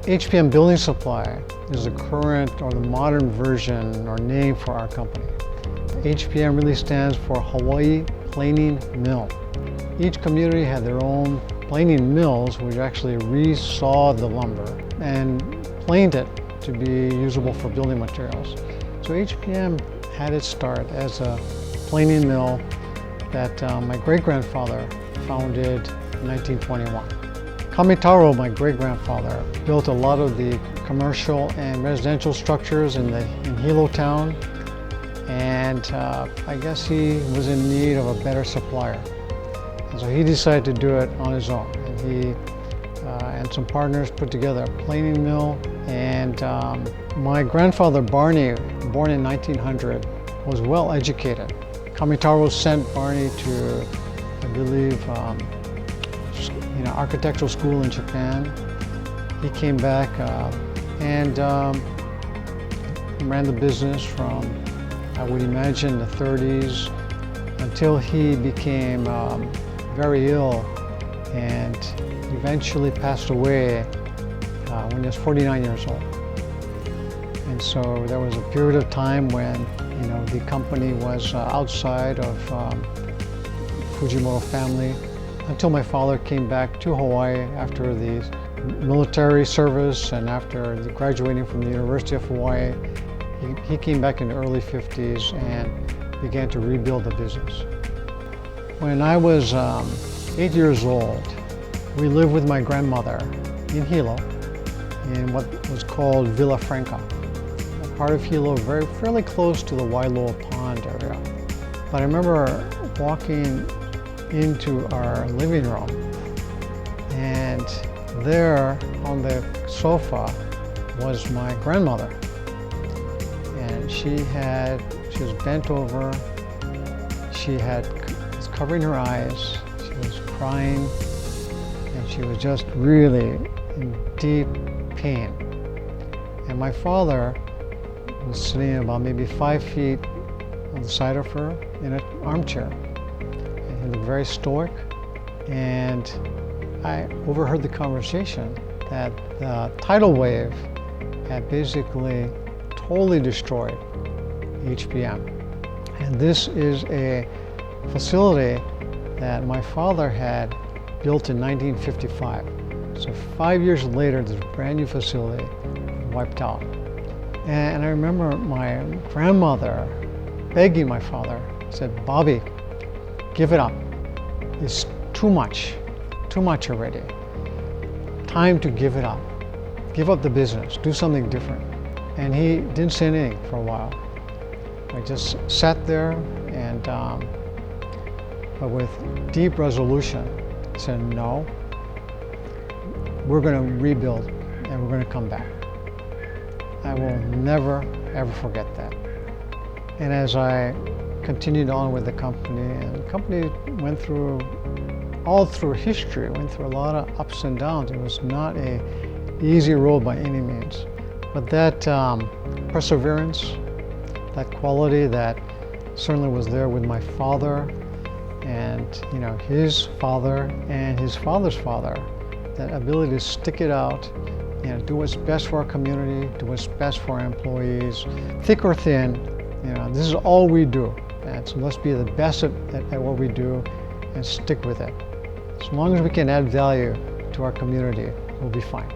HPM Building Supply is the current or the modern version or name for our company. HPM really stands for Hawaii Planing Mill. Each community had their own planing mills, which actually re-sawed the lumber and planed it to be usable for building materials. So HPM had its start as a planing mill that my great-grandfather founded in 1921. Kamitaro, my great-grandfather, built a lot of the commercial and residential structures in Hilo town, and I guess he was in need of a better supplier. And so he decided to do it on his own. And he and some partners put together a planing mill. And my grandfather Barney, born in 1900, was well educated. Kamitaro sent Barney to, I believe, architectural school in Japan. He came back and ran the business from, I would imagine, the 30s until he became very ill and eventually passed away when he was 49 years old. And so there was a period of time when the company was outside of Fujimoto family until my father came back to Hawaii after the military service and after graduating from the University of Hawaii. He came back in the early 50s and began to rebuild the business. When I was 8 years old, we lived with my grandmother in Hilo in what was called Villa Franca, a part of Hilo fairly close to the Wailoa Pond area. But I remember walking into our living room, and there on the sofa was my grandmother. And she was bent over, she was covering her eyes, she was crying, and she was just really in deep pain. And my father was sitting about maybe 5 feet on the side of her in an armchair. He looked very stoic, and I overheard the conversation that the tidal wave had basically totally destroyed HPM. And this is a facility that my father had built in 1955. So 5 years later, this brand new facility wiped out. And I remember my grandmother begging my father, said, "Bobby, give it up. It's too much already. Time to give it up. Give up the business, do something different." And he didn't say anything for a while. I just sat there and, but with deep resolution, said, "No, we're going to rebuild and we're going to come back." I will never, ever forget that. And as I continued on with the company, and the company went through, all through history, went through a lot of ups and downs. It was not an easy road by any means. But that perseverance, that quality that certainly was there with my father and his father and his father's father, that ability to stick it out, do what's best for our community, do what's best for our employees, thick or thin, this is all we do. And so let's be the best at what we do and stick with it. As long as we can add value to our community, we'll be fine.